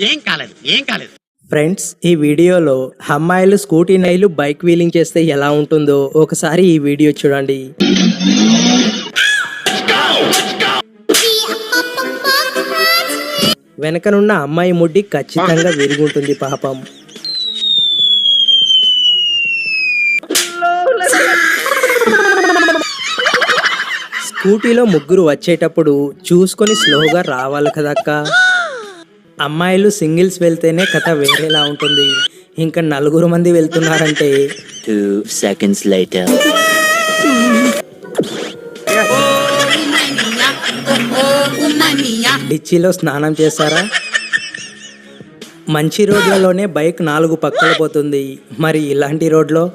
ఏం కాలేదు ఫ్రెండ్స్, ఈ వీడియోలో అమ్మాయిలు స్కూటీ నైలు బైక్ వీలింగ్ చేస్తే ఎలా ఉంటుందో ఒకసారి ఈ వీడియో చూడండి. వెనకనున్న అమ్మాయి ముడ్డి ఖచ్చితంగా విరుగుంటుంది పాపం. స్కూటీలో ముగ్గురు వచ్చేటప్పుడు చూసుకొని స్లోగా రావాలి కదక్క. అమ్మాయిలు సింగిల్స్ వెళ్తేనే కథ వేరేలా ఉంటుంది. ఇంకా నలుగురు మంది వెళ్తున్నారంటే 2 seconds later. డిచ్చిలో స్నానం చేస్తారా? మంచి రోడ్లలోనే బైక్ 4 పక్కలు పోతుంది, మరి ఇలాంటి రోడ్లో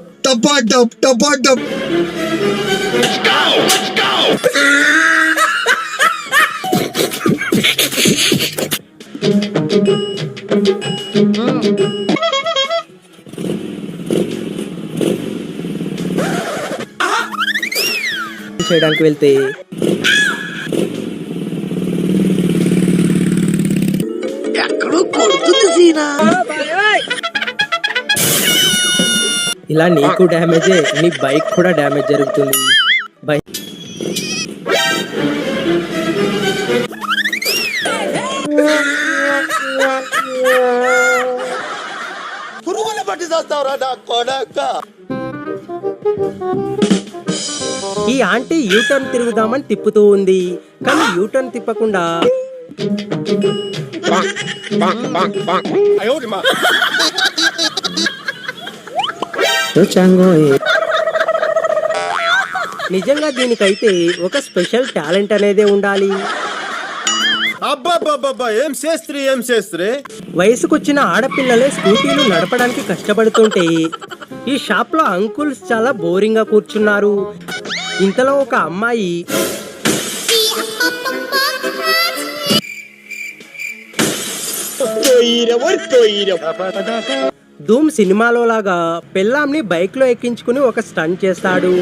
చేయడానికి వెళ్తే ఇలా నీకు డ్యామేజే, నీ బైక్ కూడా డ్యామేజ్ జరుగుతుంది. బైక్ ఈ ఆంటీ యూటర్న్ తిరుగుదామని తిప్పుతూ ఉంది, కానీ యూటర్న్ తిప్పకుండా నిజంగా దీనికైతే ఒక స్పెషల్ టాలెంట్ అనేదే ఉండాలి. ఏం చేస్త్రీ వయసుకొచ్చిన ఆడపిల్లలే స్కూటీలు నడపడానికి కష్టపడుతుంటే ఈ షాప్ లో అంకుల్స్ చాలా బోరింగ్ గా కూర్చున్నారు. ఇంతలో ఒక అమ్మాయి ధూమ్ సినిమాలో లాగా పెళ్ళాంని బైక్ లో ఎక్కించుకుని ఒక స్టంట్ చేస్తాడు.